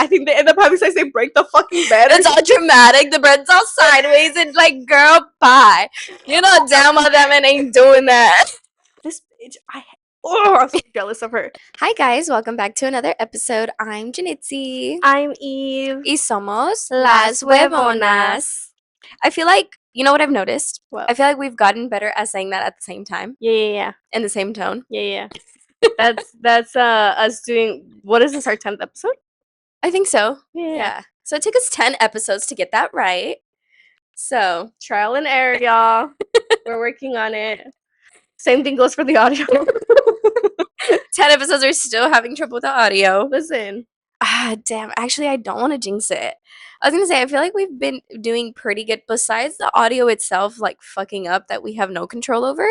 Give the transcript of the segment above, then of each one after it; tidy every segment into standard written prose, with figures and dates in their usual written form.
I think they end up having sex. They break the fucking bed. It's all dramatic. The bed's all sideways. And like, girl, bye. You know damn well that man ain't doing that. This bitch, I'm so jealous of her. Hi guys, welcome back to another episode. I'm Janitzi. I'm Eve. Y somos Las Huevonas. I feel like, you know what I've noticed? What? I feel like we've gotten better at saying that at the same time. Yeah. In the same tone. Yeah. That's us doing, what is this, our 10th episode? I think so. Yeah. So it took us 10 episodes to get that right. So Trial and error, y'all. We're working on it. Same thing goes for the audio. 10 episodes are still having trouble with the audio. Listen. Damn. Actually, I don't want to jinx it. I was going to say, I feel like we've been doing pretty good. Besides the audio itself, like, fucking up that we have no control over,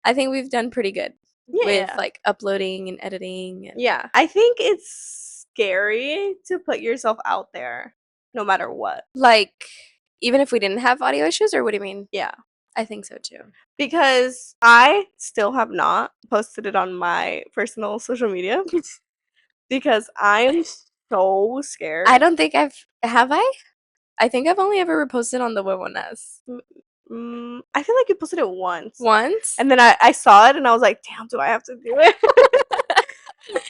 I think we've done pretty good with, like, uploading and editing. And yeah. I think it's scary to put yourself out there no matter what. like, even if we didn't have audio issues, or what do you mean? Yeah. I think so, too. Because I still have not posted it on my personal social media because I'm so scared. I don't think have I? I think I've only ever reposted on the Huevonas. I feel like you posted it once. Once? And then I saw it and I was like, damn, do I have to do it?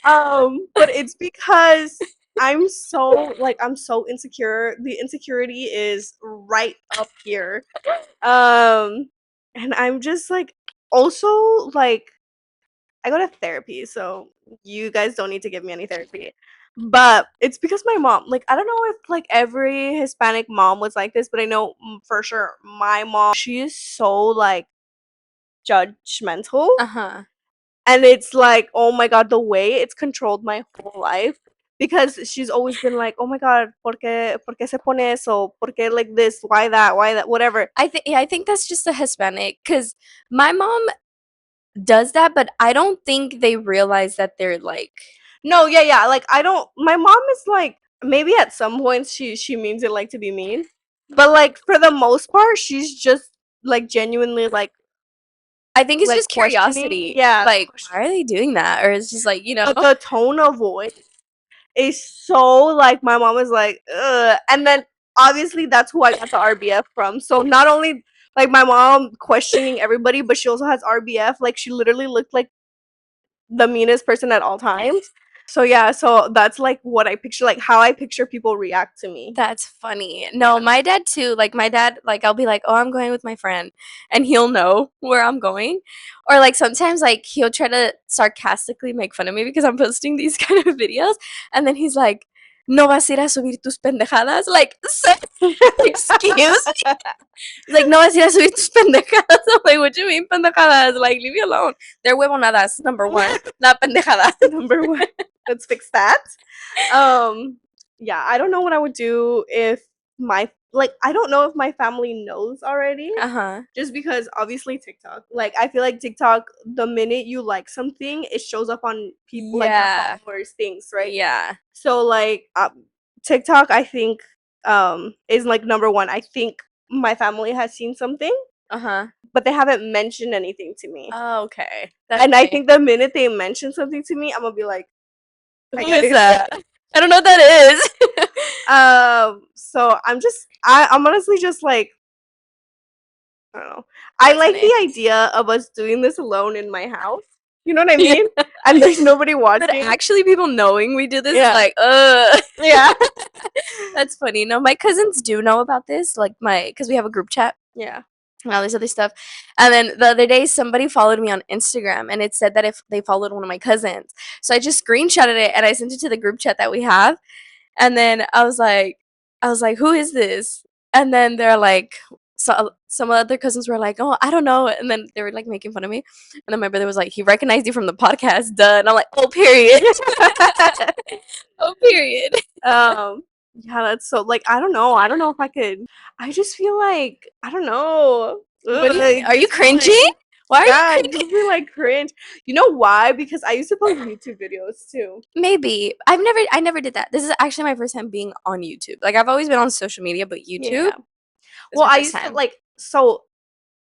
But it's because I'm so insecure. The insecurity is right up here. And I'm just like, also like, I go to therapy, so you guys don't need to give me any therapy. But it's because my mom, like, I don't know if like every Hispanic mom was like this, but I know for sure my mom, she is so like judgmental. And it's like, oh my god, the way it's controlled my whole life. Because she's always been like, oh my god, por qué se pone eso? ¿Por qué like this? Why that? Whatever. I think that's just a Hispanic, because my mom does that, but I don't think they realize that they're like. No, yeah. Like, I don't. My mom is like, maybe at some points she means it like to be mean, but like for the most part, she's just like genuinely like. I think it's like, just curiosity. Yeah. Like, why are they doing that? Or it's just like, you know. The tone of voice is so like, my mom is like, ugh. And then obviously that's who I got the RBF from. So not only like my mom questioning everybody, but she also has RBF. Like, she literally looked like the meanest person at all times. So yeah, so that's like what I picture, like how I picture people react to me. That's funny. No, my dad too. Like, my dad, like, I'll be like, oh, I'm going with my friend, and he'll know where I'm going. Or like sometimes like he'll try to sarcastically make fun of me because I'm posting these kind of videos, and then he's like, no vas a ir a subir tus pendejadas. Like, excuse me. He's like, no vas a ir a subir tus pendejadas. I'm like, what do you mean pendejadas? Like, leave me alone. They're huevonadas, number one, not pendejadas. Number one. Let's fix that. Yeah, I don't know what I would do if I don't know if my family knows already. Just because obviously TikTok. Like, I feel like TikTok, the minute you like something, it shows up on people, like their followers things, right? Yeah. So like TikTok, I think is like number one. I think my family has seen something. But they haven't mentioned anything to me. Oh, okay. And I think the minute they mention something to me, I'm gonna be like, who is that? I don't know what that is. So I'm honestly just like, I don't know. I like the idea of us doing this alone in my house. You know what I mean? And there's nobody watching. But actually people knowing we do this, like, yeah. That's funny. No, my cousins do know about this, like because we have a group chat. Yeah. And all this other stuff. And then the other day somebody followed me on Instagram, and it said that if they followed one of my cousins. So I just screenshotted it and I sent it to the group chat that we have. And then I was like, who is this? And then they're like, so some other cousins were like, oh, I don't know. And then they were like making fun of me. And then my brother was like, he recognized you from the podcast, duh. And I'm like, oh, period. Oh, period. Yeah, that's so, like, I don't know if I could. I just feel like, I don't know. Are you cringy? Why are you just feel like cringe. You know why? Because I used to post YouTube videos too. Maybe. I never did that. This is actually my first time being on YouTube. Like, I've always been on social media, but YouTube. Well, I used to like, so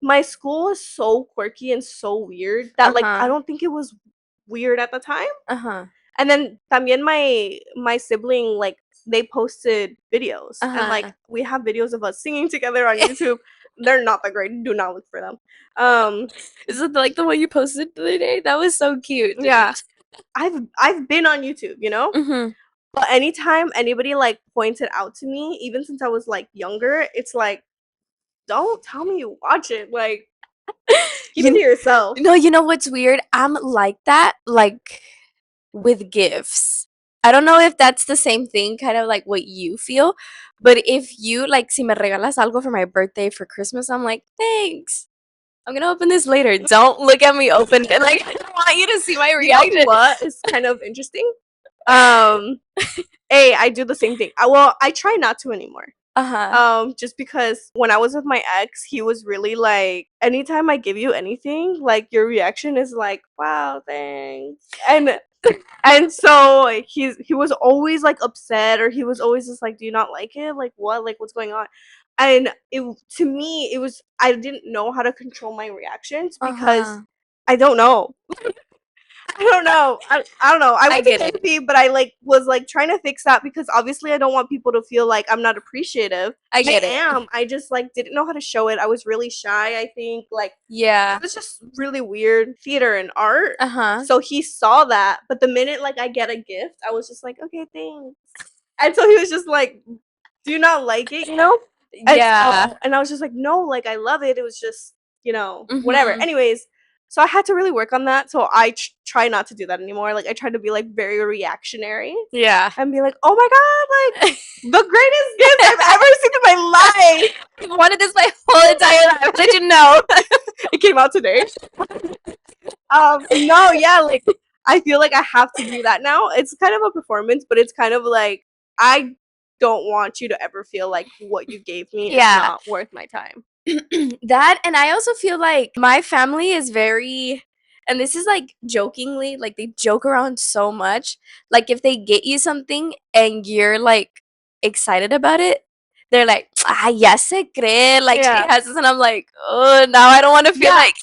my school is so quirky and so weird that like I don't think it was weird at the time. And then también my sibling, like, they posted videos, and like Uh-huh. we have videos of us singing together on YouTube. They're not that great. Do not look for them. Um, Is it like the one you posted the other day? That was so cute. yeah, I've been on YouTube, you know. Mhm. But anytime anybody like points it out to me, even since I was like younger, it's like, don't tell me you watch it. Like, keep it to You yourself. no, you know what's weird? I'm like that, like, with gifts. I don't know if that's the same thing, kind of like what you feel, but if you like, si me regalas algo for my birthday, for Christmas, I'm like, thanks. I'm gonna open this later. Don't look at me open it. Like, I don't want you to see my You know reaction. what is kind of interesting? Um, I do the same thing. I try not to anymore. Uh-huh. Just because when I was with my ex, he was really like, anytime I give you anything, like your reaction is like, wow, thanks. And so he was always like upset, or he was always just like, do you not like it? Like what? Like what's going on? And it to me, it was, I didn't know how to control my reactions because Uh-huh. I don't know. I don't know. I don't know. I I went to get it. therapy, but I like was like trying to fix that because obviously I don't want people to feel like I'm not appreciative. I I get it. am. I just like didn't know how to show it. I was really shy, I think. Like it Yeah. was just really weird, theater and art. Uh-huh. So he saw that, but the minute like I get a gift, I was just like, okay, thanks. And so he was just like, do you not like it, you know? Yeah. And I was just like, no, like I love it. It was just, you know, whatever. Mhm. Anyways, so I had to really work on that. So I try not to do that anymore. Like I try to be like very reactionary Yeah. and be like, oh my god, like the greatest gift I've ever seen in my life. I've wanted this my whole entire life. Did you know? It came out today. No, yeah, like I feel like I have to do that now. It's kind of a performance, but it's kind of like I don't want you to ever feel like what you gave me is Yeah. not worth my time. That, and I also feel like my family is very, and this is like jokingly, like they joke around so much. Like if they get you something and you're like excited about it, they're like, ah, ya se cree, like she Yeah. has this, and I'm like, oh, now I don't want to feel Yeah, like,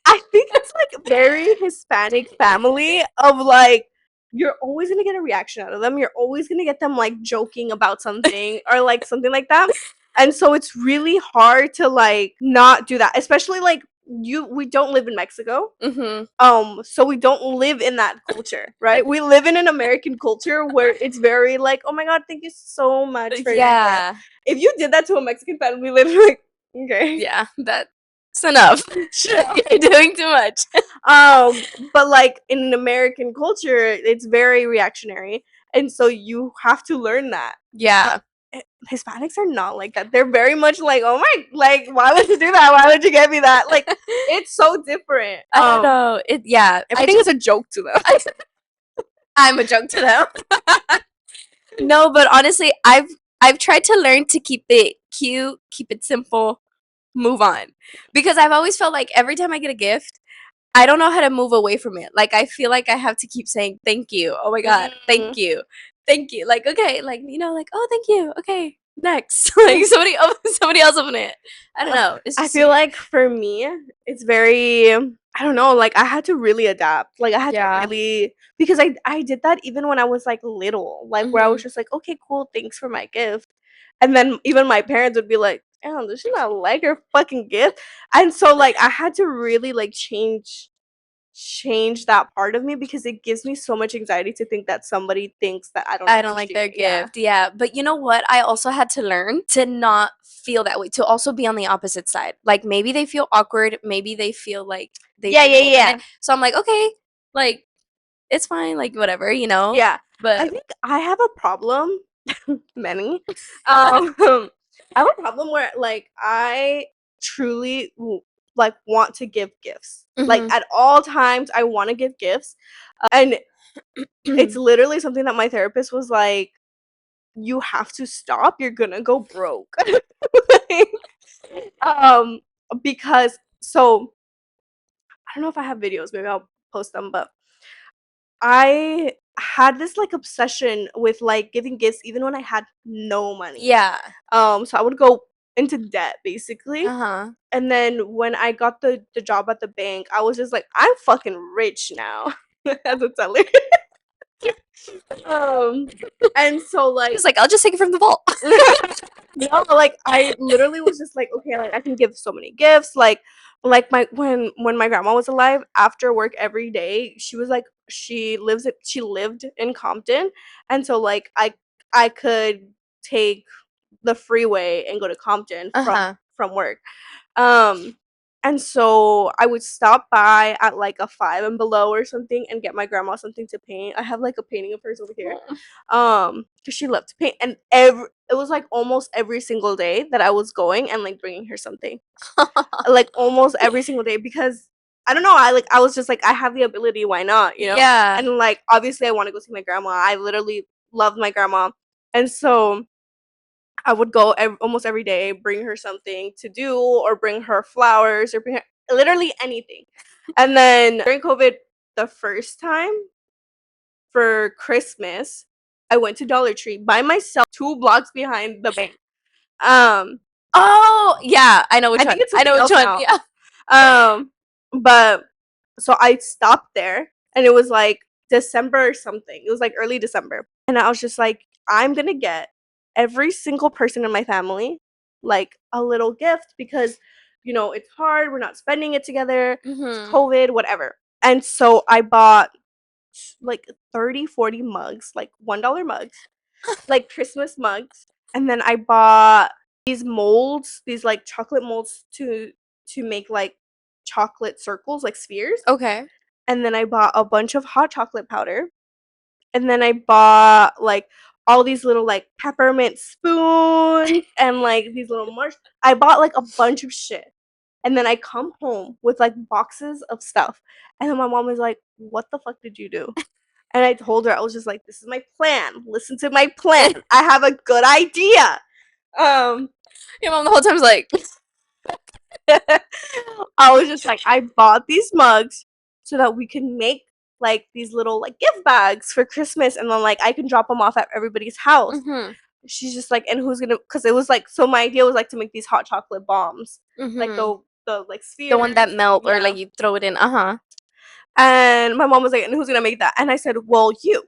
I think it's like very Hispanic family of like you're always gonna get a reaction out of them. You're always gonna get them like joking about something or like something like that. And so it's really hard to like not do that, especially like we don't live in Mexico. mm-hmm. So we don't live in that culture, right? We live in an American culture where it's very like, oh my god, thank you so much for your gift. Yeah, If you did that to a Mexican family, literally like, okay. yeah, that's enough. You're doing too much. But like in an American culture, it's very reactionary, and so you have to learn that. But Yeah. Hispanics are not like that. They're very much like, oh my, like, why would you do that? Why would you get me that? Like, it's so different. I don't know. It yeah. Everything is a joke to them. I'm a joke to them. No, but honestly, I've tried to learn to keep it cute, keep it simple, move on. Because I've always felt like every time I get a gift, I don't know how to move away from it. Like I feel like I have to keep saying thank you. Oh my god, thank Mm. you. Thank you. Like okay, like like oh, thank you. Okay, next. Like somebody else open it. I don't know. It's I just feel like for me, it's very I don't know, like I had to really adapt. Like I had to yeah. really because I did that even when I was like little, like where I was Mhm. just like, okay, cool, thanks for my gift. And then even my parents would be like, damn, does she not like her fucking gift? And so like I had to really like change that part of me because it gives me so much anxiety to think that somebody thinks that I don't I don't like appreciate their it. Yeah. gift. Yeah. But you know what? I also had to learn to not feel that way, to also be on the opposite side. Like maybe they feel awkward. Maybe they feel like they Yeah, shouldn't yeah, open it. yeah. So I'm like, okay, like it's fine, like whatever. Yeah. I But think I have a problem many. I have a problem where like I truly like want to give gifts. Like mhm. at all times I want to give gifts. And it's literally something that my therapist was like, you have to stop, you're gonna go broke. Like, um because so I don't know if I have videos, maybe I'll post them, but I had this like obsession with like giving gifts even when I had no money. Yeah. So I would go into debt basically. Uh-huh. And then when I got the job at the bank, I was just like, I'm fucking rich now as a teller. Um, and so like He's like, I'll just take it from the vault. no, like I literally was just like, okay, like I can give so many gifts. Like my when my grandma was alive, after work every day, she was like she lived in Compton, and so like I could take the freeway and go to Compton Uh-huh. from work. Um, and so I would stop by at like a five and below or something and get my grandma something to paint. I have like a painting of hers over here. Because she loved to paint, and it was like almost every single day that I was going and like bringing her something, like almost every single day, because I don't know, I was just like I have the ability, why not, you know? Yeah. And like obviously I want to go see my grandma. I literally loved my grandma, and so I would go almost every day, bring her something to do, or bring her flowers, or bring her literally anything. And then during COVID, the first time for Christmas, I went to Dollar Tree by myself, 2 blocks behind the bank. Um, Oh, yeah. I know which I think one. it's I know something which else one. now. Yeah. But so I stopped there, and it was like December or something. It was like early December, and I was just like, I'm gonna get every single person in my family like a little gift, because it's hard. We're not spending it together. It's Mhm. COVID, whatever. And so I bought like 30, 40 mugs, like $1 mugs, like Christmas mugs. And then I bought these molds, these like chocolate molds to make like chocolate circles, like spheres. Okay. And then I bought a bunch of hot chocolate powder. And then I bought like all these little like peppermint spoons and like these little I bought like a bunch of shit. And then I come home with like boxes of stuff. And then my mom was like, "What the fuck did you do?" And I told her, I was just like, "This is my plan. Listen to my plan. I have a good idea." Um, Your mom the whole time's like, I was just like, I bought these mugs so that we can make like these little like gift bags for Christmas, and then like I can drop them off at everybody's house. mhm, She's just like, and who's gonna? Because it was like, so my idea was like to make these hot chocolate bombs, like mhm. the like The one spheres, that melt or yeah. like you throw it in. Uh-huh. And my mom was like, and who's gonna make that? And I said, well, you.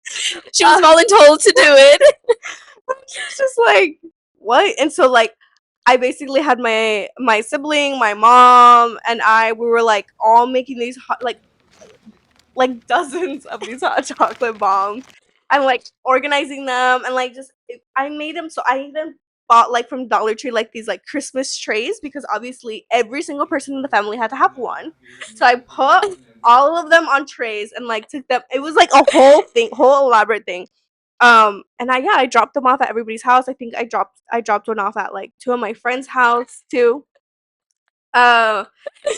She was voluntold to do it. She was just like, what? And so like I basically had my sibling, my mom, and we were like all making these hot, like dozens of these hot chocolate bombs, and like organizing them, and like just I made them. So I even bought like from Dollar Tree like these like Christmas trays, because obviously every single person in the family had to have one. So I put all of them on trays and like took them. It was like a whole thing, whole elaborate thing. And I dropped them off at everybody's house. I think I dropped one off at like two of my friends' house too. Uh,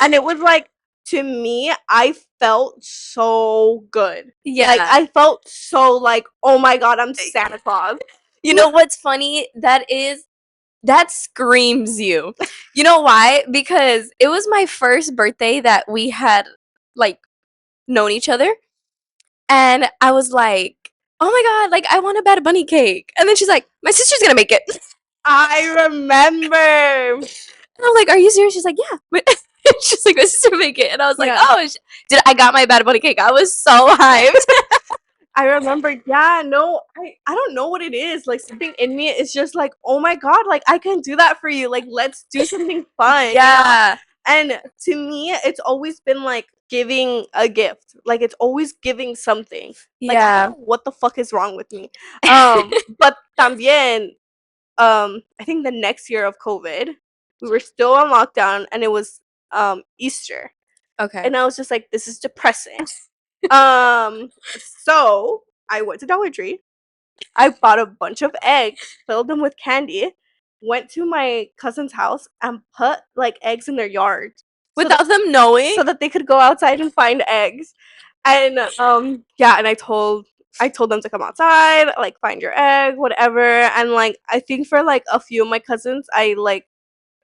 and it was like, to me, I felt so good. Like Yeah. I felt so like, oh my god, I'm Santa Claus. You know what's funny? That screams you. You know why? Because it was my first birthday that we had like known each other, and I was like, "Oh my god, like I want a Bad Bunny cake." And then she's like, "My sister's gonna make it." I remember. And I'm like, "Are you serious?" She's like, "Yeah." She's like, "My sister make it," and I was like, Yeah. "Oh, did I got my Bad Bunny cake?" I was so hyped. I remember, yeah, no, I don't know what it is. Like something in me is just like, oh my god, like I can do that for you. Like let's do something fun, you know? Yeah, And to me, it's always been like giving a gift. Like it's always giving something. Like I don't yeah. know what the fuck is wrong with me. But también, I think the next year of COVID, we were still on lockdown, and it was Easter. Okay. And I was just like, this is depressing. Um, so I went to Dollar Tree. I bought a bunch of eggs, filled them with candy, went to my cousin's house and put like eggs in their yard, so that Without them knowing. they could go outside and find eggs. And yeah, and I told them to come outside, like find your egg, whatever. And like I think for like a few of my cousins, I like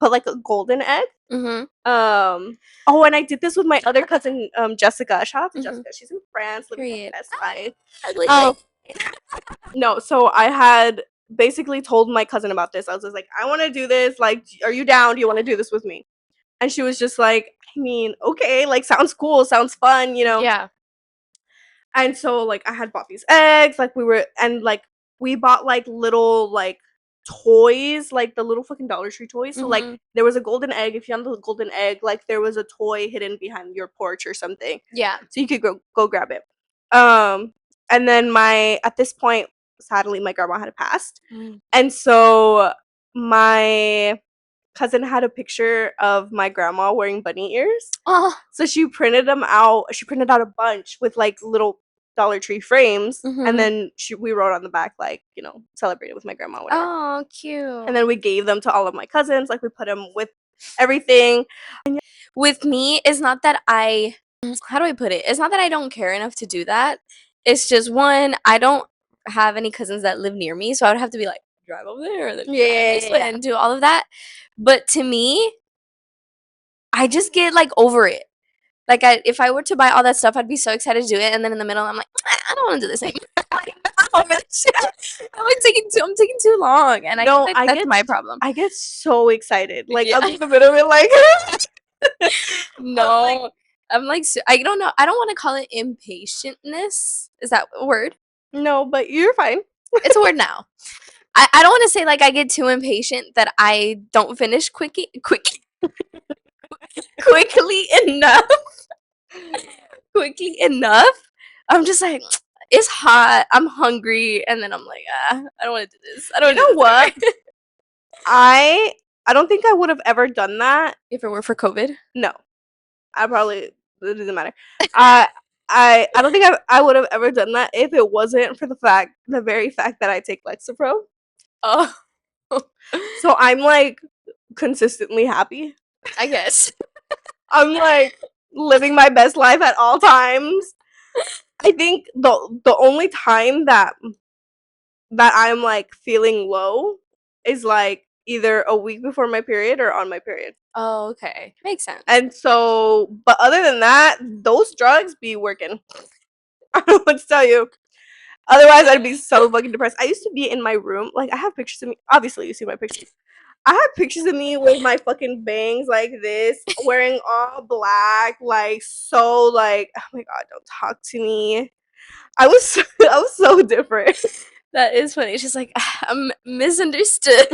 put like a golden egg. Mhm. Oh, and I did this with my other cousin, Jessica. Shout out to Mhm. Jessica. She's in France, living her Period. best life. Ugly Um, thing. no, so I had basically told my cousin about this. I was just like, I want to do this. Like, are you down? Do you want to do this with me? And she was just like, I mean, okay, like sounds cool, sounds fun, you know. Yeah. And so like I had bought these eggs, like we bought like little like toys, like the little fucking Dollar Tree toys. So like Mhm. there was a golden egg. If you found the golden egg, like there was a toy hidden behind your porch or something. Yeah. So you could go grab it. Um and then my at this point, sadly my grandma had passed. Mm. And so my cousin had a picture of my grandma wearing bunny ears. Oh. So she printed them out. She printed out a bunch with like little Dollar Tree frames, and Mhm. then we wrote on the back like celebrated with my grandma, whatever. Oh, And cute. then we gave them to all of my cousins. Like we put them with everything. With me, it's not that I how do I put it? It's not that I don't care enough to do that. It's just one, I don't have any cousins that live near me, so I would have to be like drive over there and then Yeah, drive yeah, this yeah, way yeah. and do all of that. But to me, I just get like over it. Like if I were to buy all that stuff, I'd be so excited to do it, and then in the middle, I'm like, I don't want to do this anymore. Like, I'm over this shit. I'm taking too long, and I think No, that that's my problem. I get so excited. Like Yeah. I'm in the middle of it, like I'm like, No, I'm like I don't know. I don't want to call it impatientness. Is that a word? no, but you're fine. It's a word now. I don't want to say like I get too impatient that I don't finish quickly enough. Quickly enough. I'm just like, it's hot. I'm hungry, and then I'm like, I don't want to do this. I don't You want to know do this what? anymore. I I don't think I would have ever done that. If it were for COVID. No, I probably it doesn't matter. I I don't think I would have ever done that if it wasn't for the very fact that I take Lexapro. Oh, So I'm like consistently happy. I guess. I'm like living my best life at all times. I think the only time that I'm like feeling low is like either a week before my period or on my period. Oh, okay. Makes sense. And so, but other than that, those drugs be working. I don't know what to tell you. Otherwise, I'd be so fucking depressed. I used to be in my room, like I have pictures of me. Obviously, you see my pictures. I have pictures of me with my fucking bangs like this, wearing all black, like so, like oh my god, don't talk to me. I was so different. That is funny. It's just like I'm misunderstood.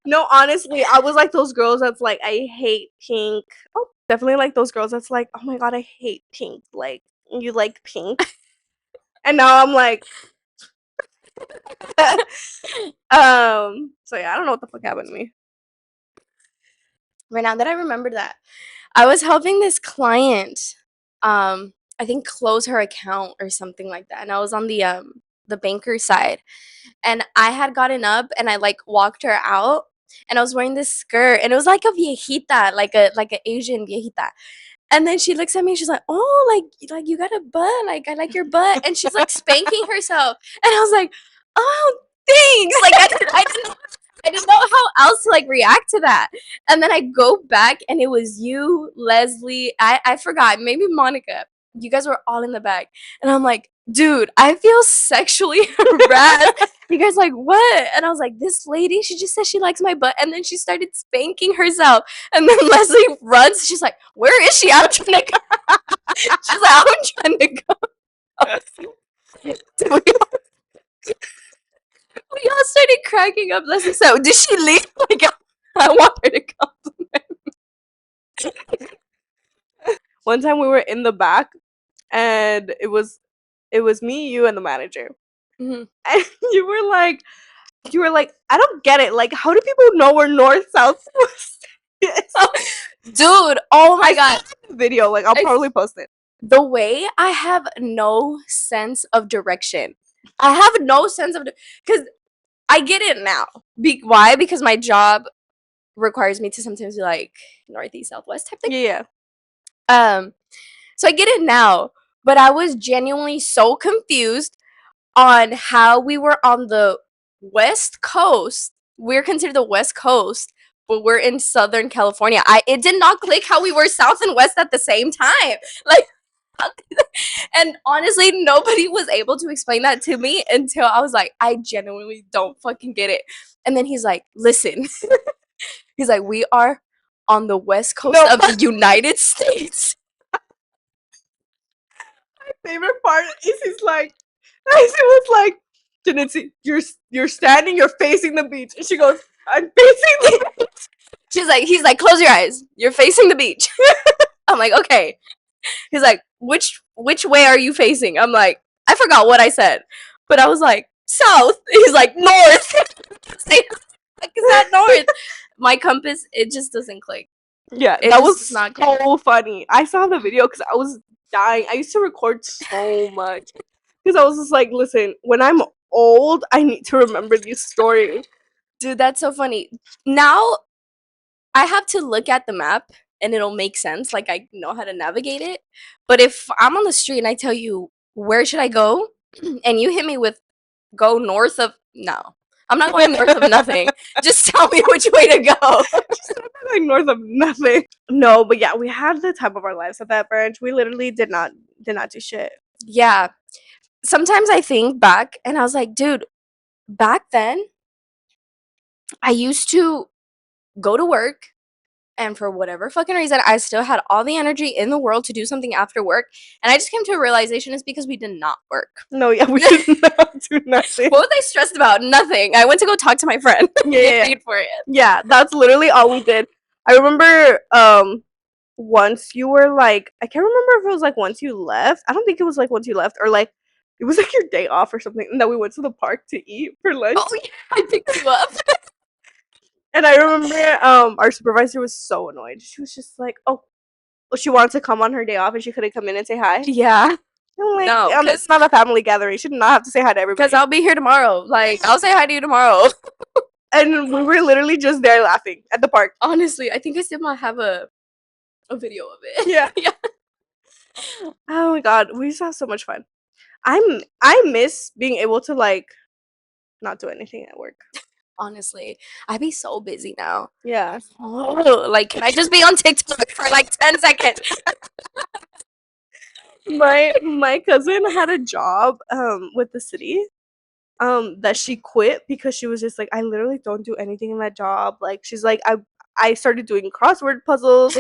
No, honestly, I was like those girls that's like I hate pink. Oh, definitely like those girls that's like, oh my god, I hate pink. Like you like pink, and now I'm like, So yeah, I don't know what the fuck happened to me. Right now that I remember that, I was helping this client, I think close her account or something like that, and I was on the banker side, and I had gotten up and I like walked her out, and I was wearing this skirt, and it was like a viejita, like a Asian viejita. And then she looks at me, she's like, "Oh, like you got a butt, like I like your butt." And she's like spanking herself. And I was like, "Oh, thanks." Like I didn't know how else to like react to that. And then I go back and it was you, Leslie, I forgot, maybe Monica. You guys were all in the back. And I'm like, dude, I feel sexually harassed. You guys like what? And I was like, this lady, she just said she likes my butt, and then she started spanking herself. And then Leslie runs. She's like, "Where is she? I'm trying to go." She's like, "I'm trying to go." So we all started cracking up. Leslie said, "Did she leave?" Like, I want her to come. One time we were in the back, and it was me, you, and the manager, Mhm. and you were like, I don't get it. Like, how do people know where north, south, west is? Dude, oh my I god. saw the video. Like, I'll I probably post it. The way I have no sense of direction. I have no sense of because I get it now. Why? Because my job requires me to sometimes be like northeast, southwest type thing. Yeah, Um, so I get it now, but I was genuinely so confused on how we were on the West Coast. We're considered the West Coast, but we're in Southern California. It did not click how we were South and West at the same time. Like, and honestly, nobody was able to explain that to me until I was like, I genuinely don't fucking get it. And then he's like, listen, he's like, we are on the West Coast no, of the United States. favorite part is he's like, he was like, Janitsi, you're standing, you're facing the beach, and she goes, I'm facing the beach. He's like, close your eyes. You're facing the beach. I'm like, okay. He's like, which way are you facing? I'm like, I forgot what I said, but I was like, south. He's like, north. Like, is that north? My compass, it just doesn't click. Yeah, It that just was does not click. so funny. I saw the video because I was dying. I used to record so much because I was just like, listen, when I'm old, I need to remember these stories. Dude, that's so funny. Now I have to look at the map and it'll make sense. Like I know how to navigate it. But if I'm on the street and I tell you where should I go, and you hit me with go north of no. I'm not going north of nothing. Just tell me which way to go. Just like north of nothing. No, but yeah, we had the time of our lives at that branch. We literally did not do shit. Yeah. Sometimes I think back and I was like, dude, back then I used to go to work and for whatever fucking reason I still had all the energy in the world to do something after work, and I just came to a realization it's because we did not work. No, yeah, we did not do nothing. What was I stressed about? Nothing. I went to go talk to my friend. Yeah, Get yeah, paid for it. yeah. That's literally all we did. I remember once you were like, I can't remember if it was like once you left. I don't think it was like once you left or like it was like your day off or something, and that we went to the park to eat for lunch. Oh yeah, I picked you up. And I remember our supervisor was so annoyed. She was just like, oh, well, she wanted to come on her day off and she couldn't come in and say hi. Yeah. I'm like, No, it's not a family gathering. You should not have to say hi to because everybody. I'll be here tomorrow. Like I'll say hi to you tomorrow. And we were literally just there laughing at the park. Honestly, I think I still might have a video of it. Yeah. Yeah. Oh my god, we used to have so much fun. I miss being able to like not do anything at work. Honestly, I'd be so busy now. Yeah. Oh, like, can I just be on TikTok for like 10 seconds? My cousin had a job with the city that she quit because she was just like, I literally don't do anything in that job. Like she's like, I started doing crossword puzzles.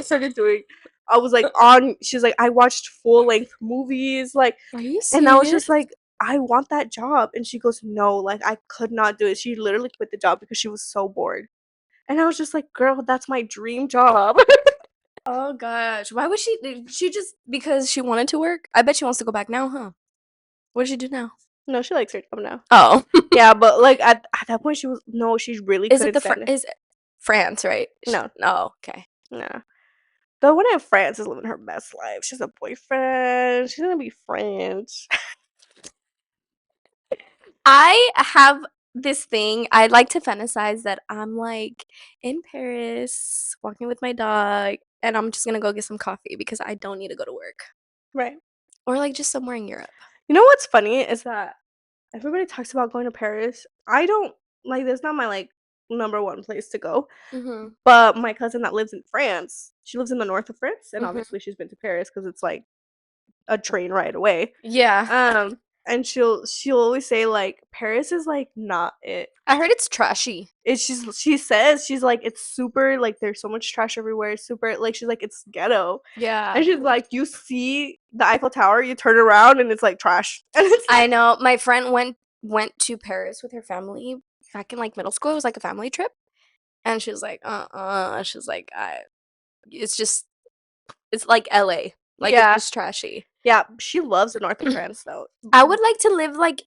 I was like on she's like, I watched full length movies, like, Are you and I was serious? just like, I want that job. And she goes, no, like I could not do it. She literally quit the job because she was so bored. And I was just like, girl, that's my dream job. Oh gosh. Why would she? Did she just because she wanted to work? I bet she wants to go back now, huh? What does she do now? No, she likes her job now. Oh. Yeah, but like at that point she was no, she really Is it couldn't stand it. is it France, right? No. Oh, okay. No. The one in France is living her best life. She has a boyfriend. She's gonna be French. I have this thing. I like to fantasize that I'm like in Paris walking with my dog and I'm just gonna go get some coffee because I don't need to go to work. Right. Or like just somewhere in Europe. You know what's funny is that everybody talks about going to Paris. I don't like that's not my like number one place to go. Mm-hmm. But my cousin that lives in France, she lives in the north of France, and Mm-hmm. obviously she's been to Paris because it's like a train ride away. Yeah. And she'll always say like Paris is like not it. I heard it's trashy. It's just she says she's like it's super like there's so much trash everywhere. It's super like she's like it's ghetto. Yeah. And she's like you see the Eiffel Tower, you turn around and it's like trash. And it's I know. My friend went to Paris with her family back in like middle school. It was like a family trip. And she was like, She's like, it's just it's like LA. Like it's yeah. just trashy. Yeah, she loves the north of France though. I would like to live like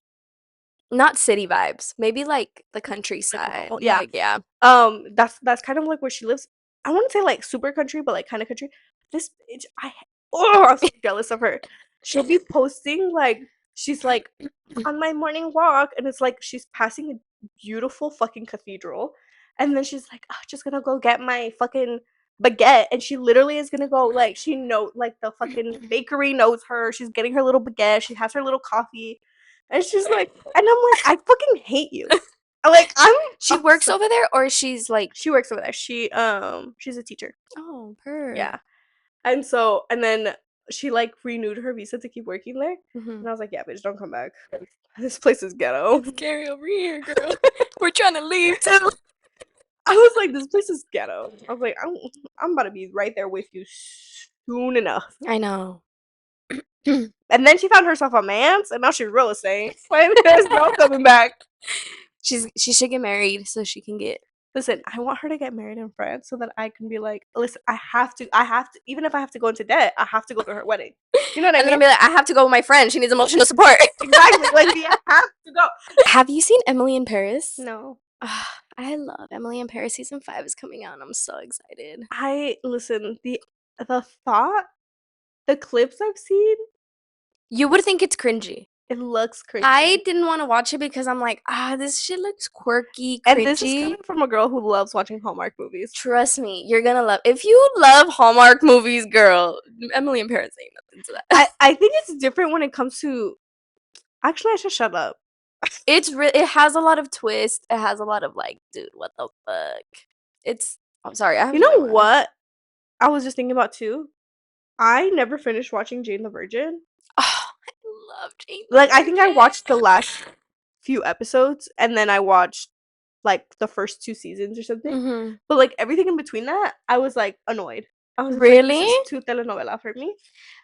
not city vibes, maybe like the countryside. Oh, yeah. Like yeah. That's kind of like where she lives. I wouldn't say like super country, but like kind of country. This bitch, I'm so jealous of her. She'll be posting like she's like on my morning walk, and it's like she's passing a beautiful fucking cathedral, and then she's like, oh, just gonna go get my fucking baguette, and she literally is gonna go like she know like the fucking bakery knows her. She's getting her little baguette. She has her little coffee, and she's like, and I'm like, I fucking hate you. Like I'm She works upset. over there or she's like She works over there. She's a teacher. oh, her. Yeah. And so and then she like renewed her visa to keep working there. Mhm. And I was like, yeah, bitch, don't come back. This place is ghetto. It's scary over here, girl. We're trying to leave too. I was like, this place is ghetto. I was like, I'm about to be right there with you soon enough. I know. And then she found herself a man's, and now she's real estate. Like, there's no coming back. She should get married so she can get. Listen, I want her to get married in France so that I can be like, listen, I have to, even if I have to go into debt, I have to go to her wedding. You know what I And then I'll mean? be like, I have to go with my friend. She needs emotional support. Exactly. Like, we have to go. Have you seen Emily in Paris? No. I love Emily in Paris. Season 5 is coming out and I'm so excited. Listen, the thought, the clips I've seen, You would think it's cringy. it looks cringy. I didn't want to watch it because I'm like, this shit looks quirky, And this is cringy. coming from a girl who loves watching Hallmark movies. Trust me, you're gonna love. If you love Hallmark movies, girl, Emily in Paris ain't nothing to that. I think it's different when it comes to. Actually, I should shut up. It has a lot of twists. It has a lot of like, dude, what the fuck? I'm sorry, I have You my know mind. what? I was just thinking about too. I never finished watching Jane the Virgin. Oh, I love Jane the Like, I think I Virgin. watched the last few episodes, and then I watched like the first 2 seasons or something. Mm-hmm. But like everything in between that, I was like annoyed. I was just like, this Really? is too telenovela for me.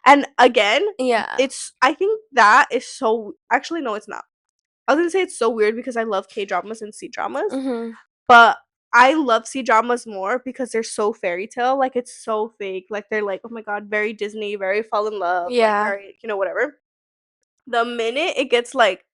And again, Yeah. I think that is so. Actually, no, it's not. I was gonna say it's so weird because I love K dramas and C dramas, Mm-hmm. but I love C dramas more because they're so fairy tale. Like, it's so fake. Like, they're like, oh my god, very Disney, very fall in love, like Yeah. very, whatever. The minute it gets like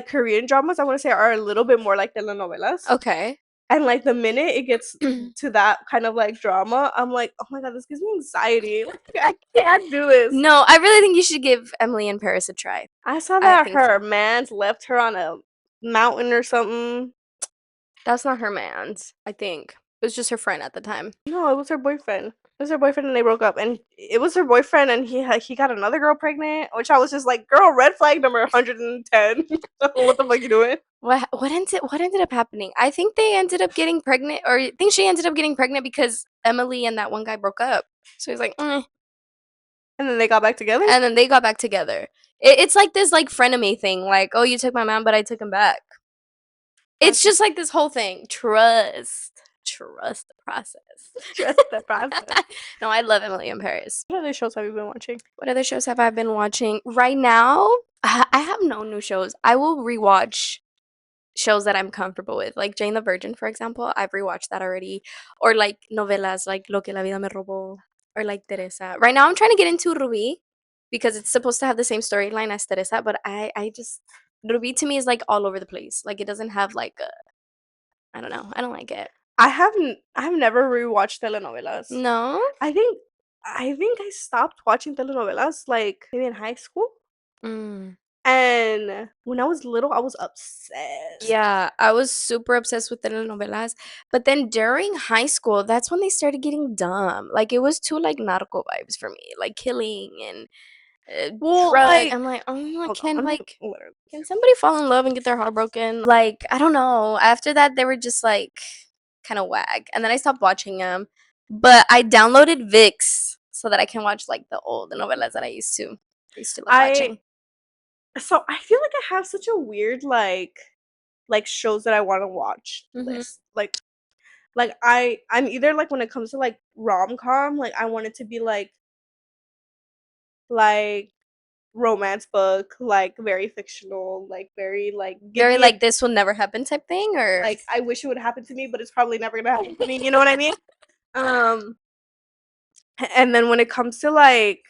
Korean dramas, I want to say are a little bit more like telenovelas. Okay. And like the minute it gets to that kind of like drama, I'm like, oh my god, this gives me anxiety. Like, I can't do this. No, I really think you should give Emily in Paris a try. I saw I that think her so. man's left her on a mountain or something. That's not her man's, I think. It was just her friend at the time. No, it was her boyfriend. It was her boyfriend, and they broke up. And it was her boyfriend, and he got another girl pregnant, which I was just like, girl, red flag number 110. What the fuck you doing? What ended up happening? I think they ended up getting pregnant, or I think she ended up getting pregnant because Emily and that one guy broke up. So he's like, And then they got back together. and then they got back together. It's like this like frenemy thing, like, oh, you took my man, but I took him back. It's just like this whole thing. Trust the process. Trust the process. No, I love Emily in Paris. What other shows have you been watching? What other shows have I been watching? Right now, I have no new shows. I will rewatch shows that I'm comfortable with, like Jane the Virgin, for example. I've rewatched that already, or like novelas, like Lo que la vida me robó, or like Teresa. Right now, I'm trying to get into Ruby because it's supposed to have the same storyline as Teresa, but I just Ruby to me is like all over the place. Like it doesn't have like a, I don't know. I don't like it. I've never rewatched telenovelas. No. I think I stopped watching telenovelas like maybe in high school. Mm. And when I was little, I was obsessed. Yeah, I was super obsessed with telenovelas, but then during high school, that's when they started getting dumb. Like it was too like narco vibes for me, like killing and Well, drug. like, I'm like, oh, I hold on, can't let me like. literally. Can somebody fall in love and get their heart broken? Like I don't know. After that, they were just like kind of wag, and then I stopped watching them. But I downloaded VIX so that I can watch like the old novelas that I used to love I watching. so I feel like I have such a weird like shows that I want to watch Hmm. list. Like I'm either like when it comes to like rom-com, like I want it to be like romance book, like very fictional, like very like give Very me a like this will never happen type thing, or like I wish it would happen to me, but it's probably never gonna happen to me. You know what I mean? Um, and then when it comes to like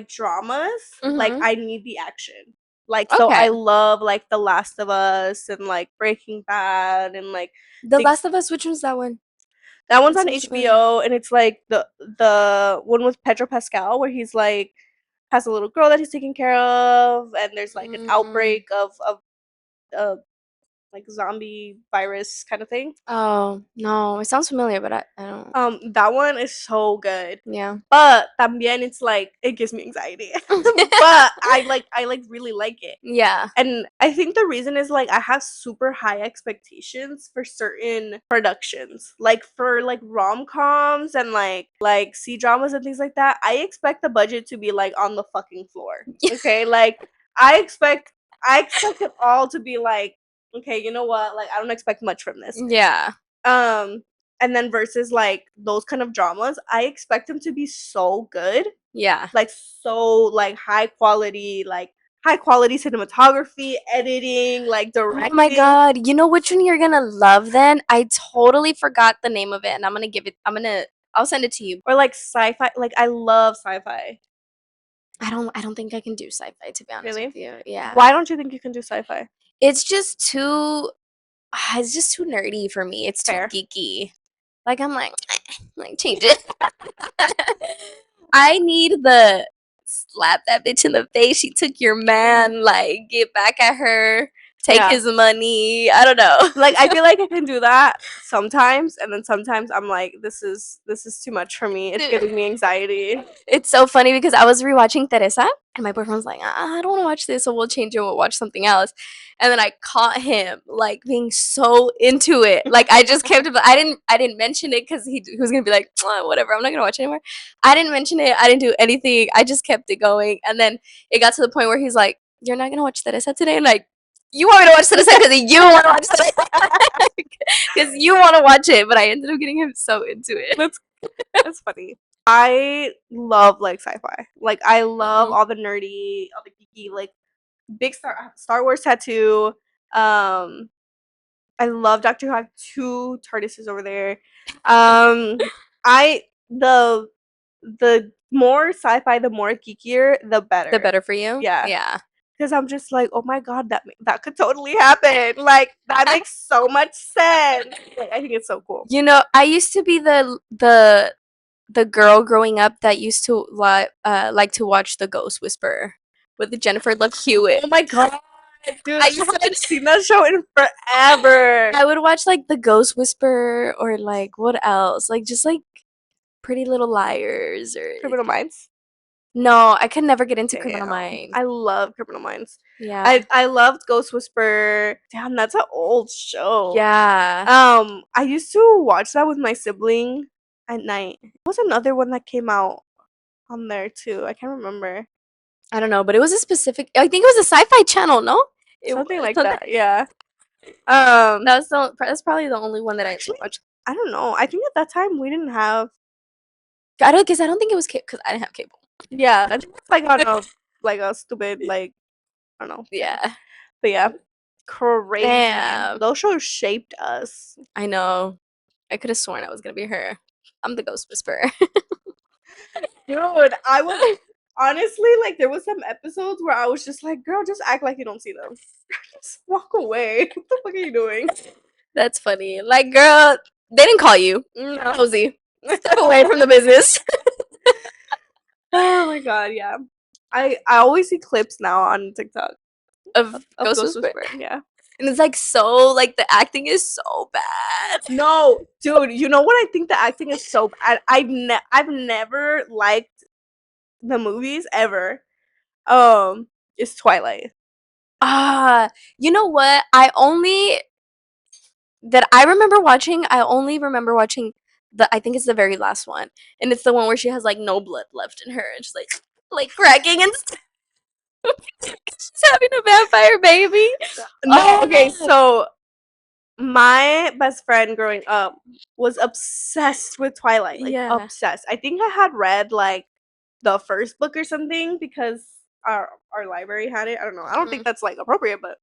dramas, like hmm. I need the action. Like, so Okay. I love like The Last of Us and like Breaking Bad and like The things. Last of Us, which one's that one? That one's That on sounds familiar. HBO, and it's like the one with Pedro Pascal where he's like has a little girl that he's taking care of, and there's like an Mm. outbreak of uh like zombie virus kind of thing. Oh, no, it sounds familiar, but I don't. That one is so good. Yeah. But también it's like it gives me anxiety. But I really like it. Yeah. And I think the reason is like I have super high expectations for certain productions. Like for like rom-coms and like C dramas and things like that, I expect the budget to be like on the fucking floor. Okay? Like I expect I expect it all to be like, okay, you know what? Like I don't expect much from this. Yeah. Um and then versus like those kind of dramas, I expect them to be so good Yeah. Like so like high quality cinematography, editing, like Oh my directing. god. You know which one you're gonna love then? I totally forgot the name of it and I'll send it to you. Or like sci-fi. Like I love sci-fi. I don't think I can do sci-fi, to be honest with Really? you. Yeah. Why don't you think you can do sci-fi? It's just too it's just too nerdy for me. It's too Fair. geeky. Like I'm like change it. I need the slap that bitch in the face. She took your man. Like get back at her. Take Yeah. his money. I don't know. Like I feel like I can do that sometimes, and then sometimes I'm like, this is too much for me. It's giving me anxiety. It's so funny because I was rewatching Teresa and my boyfriend was like, I don't want to watch this, so we'll change it, we'll watch something else. And then I caught him like being so into it. Like I just kept it, but I didn't mention it because he was gonna be like, whatever, I'm not gonna watch it anymore. I didn't mention it, I didn't do anything, I just kept it going. And then it got to the point where he's like, you're not gonna watch Teresa today? And like, you want me to watch Teresa because you want to watch Teresa. Because you want to watch it, but I ended up getting him so into it. That's funny. I love like sci-fi. Like I love Mhm. all the nerdy, all the geeky, like big Star Wars tattoo. I love Doctor Who. I have two TARDISes over there. I the more sci-fi, the more geekier, the The better. better for you? Yeah, Yeah. because I'm just like, oh my god, that could totally happen. Like that makes so much sense. Like, I think it's so cool. You know, I used to be the girl growing up that used to like to watch The Ghost Whisperer with the Jennifer Love Hewitt. Oh my god, dude, I I used haven't to seen that show in forever. I would watch like The Ghost Whisperer or like what else? Like just like Pretty Little Liars or Criminal Minds. no, I could never get into Criminal Damn, Minds. I love Criminal Minds. Yeah. I loved Ghost Whisperer. Damn, that's an old show. Yeah. I used to watch that with my sibling at night. What was another one that came out on there too? I can't remember. I don't know, but it was a specific I think it was a sci-fi channel, no? It Something was like something. that. Yeah. Um, That's probably the only one that I actually, watched. I don't know. I think at that time we didn't have. I don't think it was cuz I didn't have cable. Yeah, I think it's like on a like a stupid like I don't know. Yeah, Yeah. but yeah, crazy. Damn. Those shows shaped us. I know. I could have sworn I was gonna be her. I'm the ghost whisperer. Dude, I was honestly like there was some episodes where I was just like, girl, just act like you don't see them. Just walk away. What the fuck are you doing? That's funny. Like, girl, they didn't call you. No. Nosy. Step away from the business. Oh my god, yeah. I always see clips now on TikTok Of of Ghost Ghost Whisperer. Whisperer. Yeah. And it's like so like the acting is so bad. No, dude, you know what I think the acting is so bad? I've never liked the movies ever. Is Twilight. Ah, you know what? I only remember watching I think it's the very last one. And it's the one where she has like no blood left in her and she's like cracking and stuff. She's having a vampire baby. No, okay, Oh, so my best friend growing up was obsessed with Twilight, like yeah. obsessed. I think I had read like the first book or something because our library had it. I don't know. I don't think Mhm. that's like appropriate, but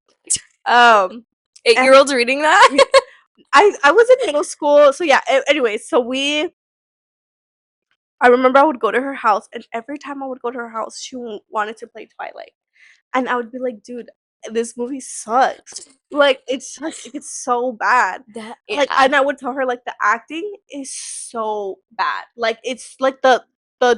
um, and 8-year-olds reading that? I was in middle school, so yeah. Anyway, so I remember I would go to her house, and every time I would go to her house, she wanted to play Twilight. And I would be like, "Dude, this movie sucks. Like, it sucks. Like, it's so bad." That Like, yeah. and I would tell her like the acting is so bad. Like, it's like the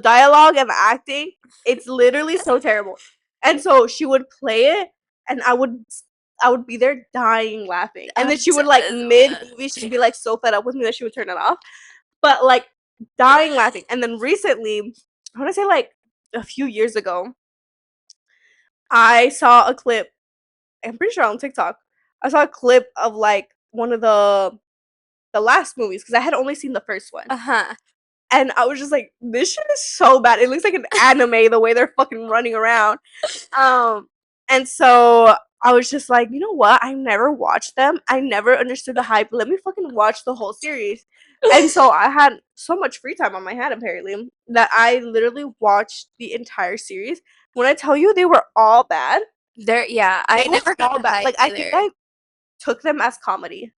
dialogue and the acting, it's literally so terrible. And so she would play it, and I would be there dying laughing. And then I'm she would like dead. mid movie, she'd be like so fed up with me that she would turn it off. But like dying laughing. And then recently, I want to say like a few years ago, I saw a clip. I'm pretty sure on TikTok. I saw a clip of like one of the last movies because I had only seen the first one, Uh-huh. and I was just like, "This shit is so bad. It looks like an anime the way they're fucking running around." Um, and so I was just like, you know what? I never watched them. I never understood the hype. Let me fucking watch the whole series. And so I had so much free time on my hand apparently that I literally watched the entire series. When I tell you they were all bad, Yeah, I they were never got all the bad. hype Like I think either. I took them as comedy.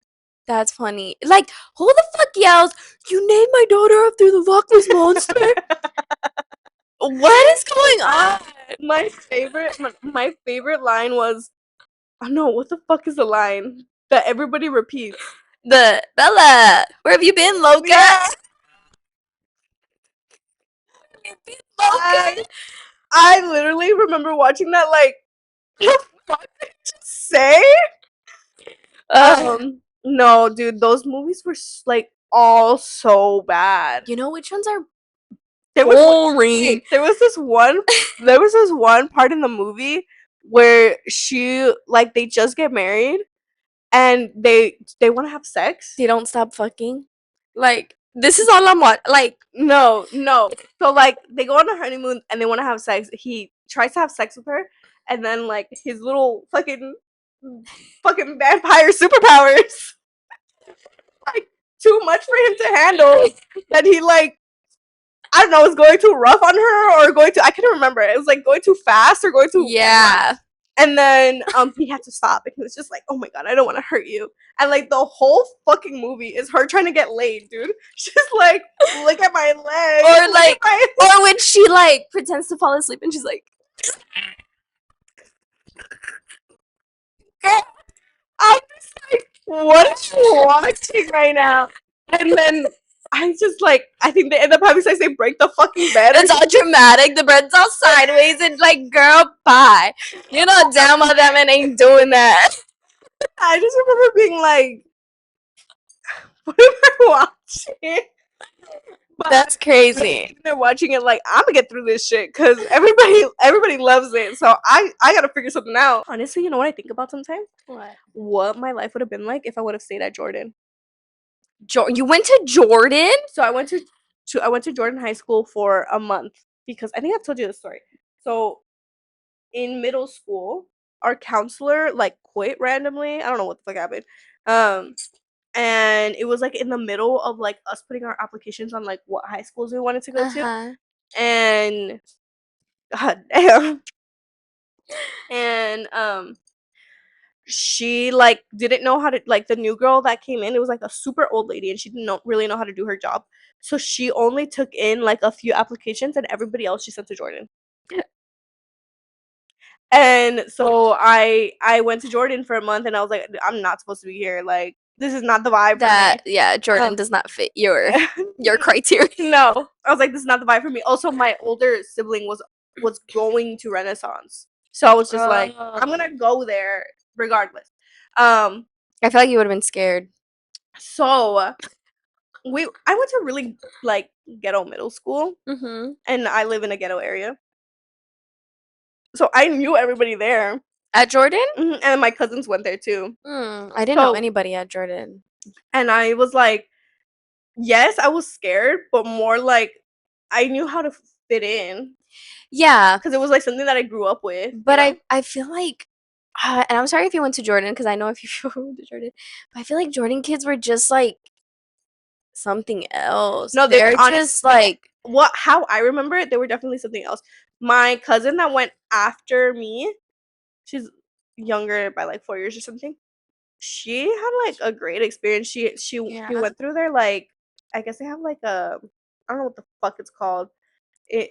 That's funny. Like, who the fuck yells, "You named my daughter after the Loch Ness Monster"? What is going on? My favorite line was, I don't know what the fuck is the line that everybody repeats. The Bella, where have you been, Loca? Yeah, Where have you been, I Loca? I literally remember watching that like what the fuck did I just say? Uh, No, dude, those movies were like all so bad. you know which ones are There was one boring? wait, there was this one part in the movie where she like they just get married and they want to have sex. They don't stop fucking. Like, this is all I'm watching. Like, No, no. So like they go on a honeymoon and they want to have sex. He tries to have sex with her, and then like his little fucking vampire superpowers like too much for him to handle. That he like I don't know was going too rough on her or going too I couldn't remember. It was like going too fast or going too rough. yeah. And then he had to stop and he was just like, "Oh my god, I don't want to hurt you." And like the whole fucking movie is her trying to get laid, dude. She's like, "Look at my legs, Or look at like, my." or when she like pretends to fall asleep and she's like, Girl, I'm just like, what am I watching right now? And then I just like, I think they end up having sex. They break the fucking bed. it's all dramatic. The bed's all sideways and like, girl, bye. You know damn well that man ain't doing that. I just remember being like, what am I watching? That's But crazy. they're watching it like I'm gonna get through this shit because everybody loves it. So I gotta figure something out. Honestly, you know what I think about sometimes? What? What my life would have been like if I would have stayed at Jordan. You went to Jordan? So I went to Jordan High School for a month because I think I've told you this story. So in middle school, our counselor like quit randomly. I don't know what the fuck happened. Um, and it was like in the middle of like us putting our applications on like what high schools we wanted to go Uh to, huh. and god damn, and she like didn't know how to like the new girl that came in. It was like a super old lady, and she didn't really know how to do her job. So she only took in like a few applications, and everybody else she sent to Jordan. And so I went to Jordan for a month and I was like, I'm not supposed to be here. Like this is not the vibe for That me. yeah, Jordan Um, does not fit your criteria. no. I was like, this is not the vibe for me. Also, my older sibling was going to Renaissance. So I was just like, I'm Oh. gonna go there regardless. Um I feel like you would have been scared. so I went to really like ghetto middle school Mm-hmm. and I live in a ghetto area. So I knew everybody there. At Jordan? And my cousins went there too. I didn't know So anybody at Jordan. and I was like, yes, I was scared, but more like I knew how to fit in Yeah, because it was like something that I grew up with, you but know? I feel like, and I'm sorry if you went to Jordan because I know if you went to Jordan, but I feel like Jordan kids were just like something else. No, they They're honestly, just like, what how I remember it, they were definitely something else. My cousin that went after me, she's younger by like 4 years or something. She had like a great experience. She yeah, went through their like I guess they have like a I don't know what the fuck it's called. It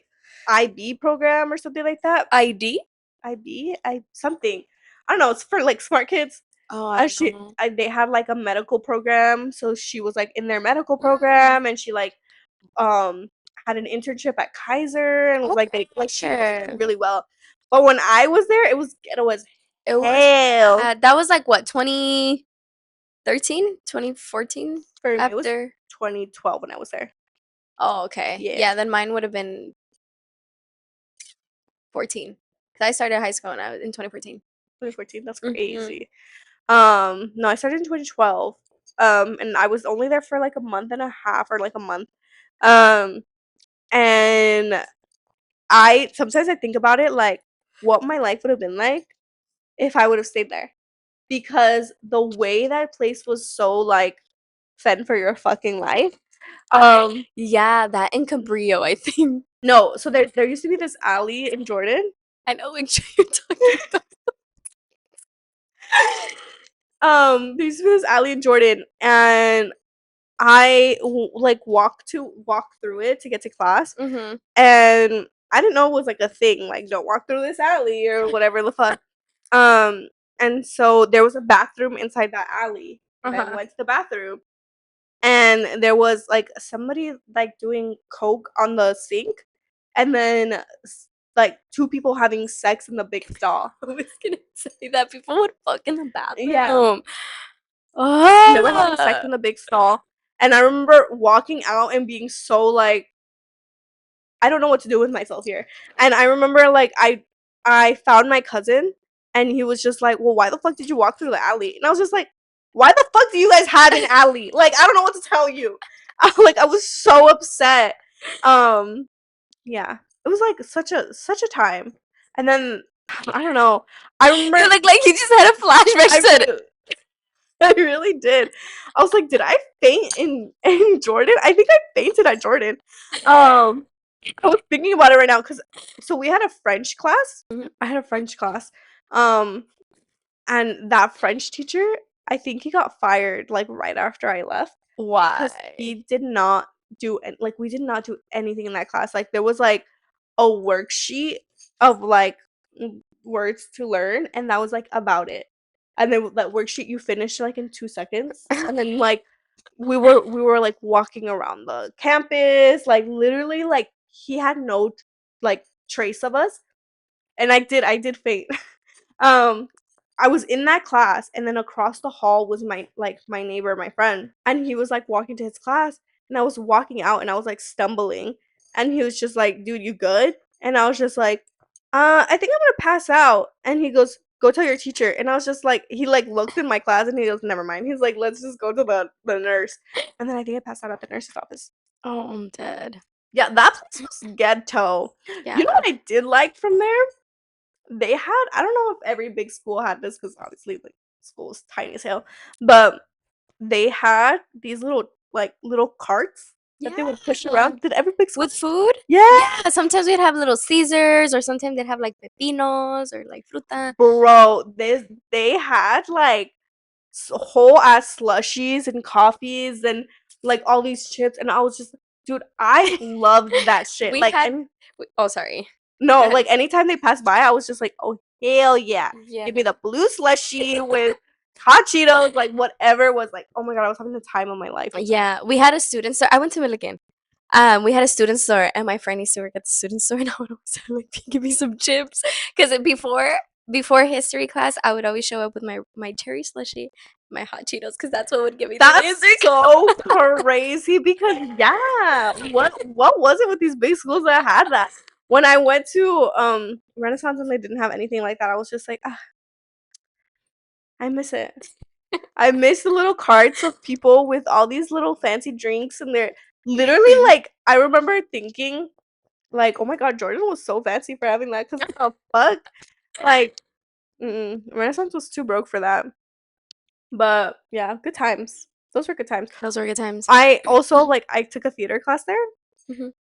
IB program or something like that. ID. I something. I don't know, it's for like smart kids. Oh, I don't know. They had like a medical program, so she was like in their medical Mm, program and she like um had an internship at Kaiser and like they like she was doing okay. really well. But when I was there, it was ghetto as It was hell. bad. That was like what, 2013, 2014. For me, it was After. 2012 when I was there. Oh, okay. Yeah, Yeah, then mine would have been 14. Because I started high school when I was in 2014. 2014. That's Mm-hmm. crazy. No, I started in 2012. And I was only there for like a month and a half or like a month. Um, and I sometimes I think about it like what my life would have been like if I would have stayed there because the way that place was so like fend for your fucking life. Yeah, that in Cabrillo, I think. No, so there used to be this alley in Jordan. I know which you're talking about. There used to be this alley in Jordan, and like walk through it to get to class, Mhm. and I didn't know it was like a thing, like don't walk through this alley or whatever the fuck. Um, and so there was a bathroom inside that alley, and I Uh-huh. went to the bathroom, and there was like somebody like doing coke on the sink, and then like two people having sex in the big stall. I was gonna say that people would fuck in the Yeah, bathroom. they were having sex Ah. in the big stall, and I remember walking out and being so like I don't know what to do with myself here. And I remember like I found my cousin and he was just like, "Well, why the fuck did you walk through the alley?" And I was just like, "Why the fuck do you guys have an alley?" Like I don't know what to tell you. I was so upset. Um yeah. It was like such a time. And then I don't know. I You remember look like you just had a flashback. I Said, really I really did. I was like, "Did I faint in Jordan?" I think I fainted at Jordan. Um I was thinking about it right now because so we had a French class. Mhm. I had a French class. Um, and that French teacher, I think he got fired like right after I left because Why? he did not like we did not do anything in that class. Like there was like a worksheet of like words to learn, and that was like about it. And then that worksheet you finished like in 2 seconds, and then like we were like walking around the campus, like literally like he had no like trace of us, and I did faint. um I was in that class, and then across the hall was my neighbor, my friend, and he was like walking to his class, and I was walking out, and I was like stumbling, and he was just like, "Dude, you good?" And I was just like, I think I'm gonna pass out." And he goes, "Go tell your teacher." And I was just like, he like looked in my class, and he goes, "Never mind." He's like, "Let's just go to the nurse." And then I think I passed out at the nurse's office. Oh, I'm dead. Yeah, that place was ghetto. You know Yeah. what I did like from there? They had, I don't know if every big school had this because obviously like school is tiny as hell, but they had these little carts that they would push Yeah. around. Did every big school? With food? Yeah, Yeah, sometimes we'd have little Caesars or sometimes they'd have like pepinos or like fruta. bro. They had like whole ass slushies and coffees and like all these chips, and I was just, dude, I loved that shit. We Like, had and oh, sorry. Go no, ahead. like anytime they passed by, I was just like, "Oh hell yeah, Yeah. give me the blue slushy with hot Cheetos, like whatever was like." Oh my god, I was having the time of my life with that. Yeah, we had a student store. I went to Milligan. We had a student store, and my friend used to work at the student store, and I would always tell her, like, give me some chips, because before history class, I would always show up with my cherry slushy, my hot Cheetos, because that's what would give me through the That's history so crazy because yeah, what was it with these big schools that had that? When I went to Renaissance and they didn't have anything like that, I was just like, ah, I miss it. I miss the little carts of people with all these little fancy drinks, and they're literally class. like, I remember thinking like, "Oh my god, Jordan was so fancy for having that." Because the fuck? Like, Renaissance was too broke for that. But yeah, good times. Those were good times. Those were good times. I also like I took a theater class there, Mhm.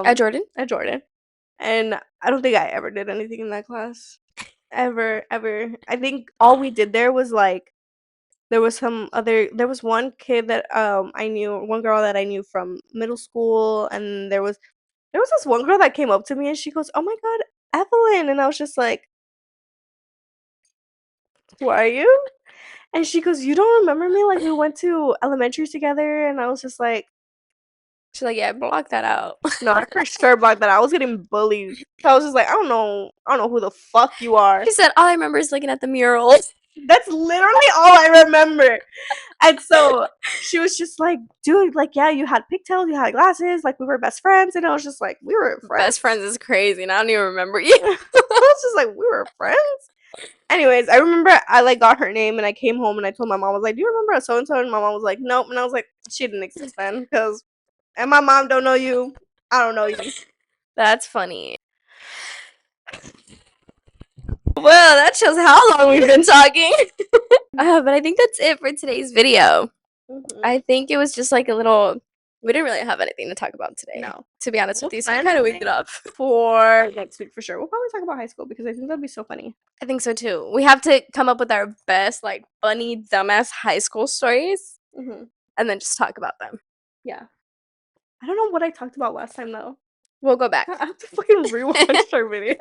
At Jordan? at Jordan, and I don't think I ever did anything in that class. Ever, ever. I think all we did there was like there was one kid that I knew, one girl that I knew from middle school, and there was this one girl that came up to me and she goes, "Oh my god, Evelyn." And I was just like, "Who are you?" And she goes, "You don't remember me? Like we went to elementary together." And I was just like, She's like, "Yeah, block that out." "No, I for sure blocked that. I was getting bullied." So I was just like, I don't know who the fuck you are." She said, "All I remember is looking at the mural." That's literally all I remember. And so she was just like, "Dude, like, yeah, you had pigtails, you had glasses, like, we were best friends." And I was just like, "We were Best friends?" friends is crazy, and I don't even remember you. I was just like, "We were friends?" Anyways, I remember I like got her name and I came home and I told my mom, I was like, "Do you remember so and so?" And my mom was like, "Nope." And I was like, "She didn't exist then, because and my mom don't know you. I don't know you." That's funny. Well, that shows how long we've been talking. But I think that's it for today's video. I think it was just like a little. We didn't really have anything to talk about today. No. To be honest We'll with you, so we plan kind of it wigged it up. for next week for sure. We'll probably talk about high school because I think that'd be so funny. I think so too. We have to come up with our best, like, funny, dumbass high school stories and then just talk about them. Yeah. I don't know what I talked about last time though. We'll go back. I have to fucking rewatch our videos.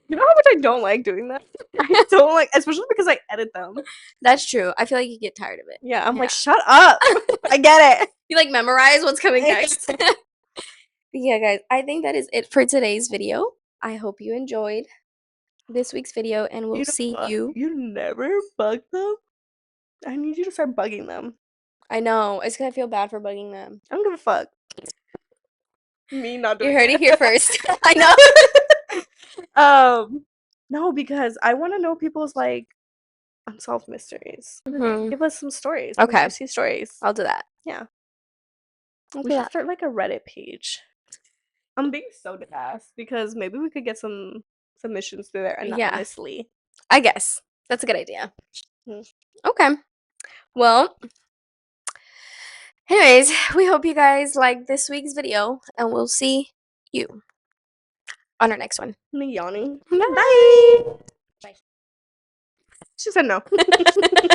You know how much I don't like doing that? I don't like, especially because I edit them. That's true. I feel like you get tired of it. Yeah, I'm like, shut up. I get it. You like memorize what's coming next. Yeah, guys, I think that is it for today's video. I hope you enjoyed this week's video, and we'll see you. You never bug them? I need you to start bugging them. I know. It's gonna feel bad for bugging them. I don't give a fuck. Me not doing You heard it it. here first. I know. No, because I want to know people's like unsolved mysteries. know. Give us some stories. Okay. Juicy stories. I'll do that. Yeah. I'll We do should that. start like a Reddit page. I'm being so deadass because maybe we could get some submissions through there anonymously. I guess. That's a good idea. Mhm. Okay. Well, anyways, we hope you guys like this week's video, and we'll see you on our next one. I'm yawning. Bye. Bye. She said no.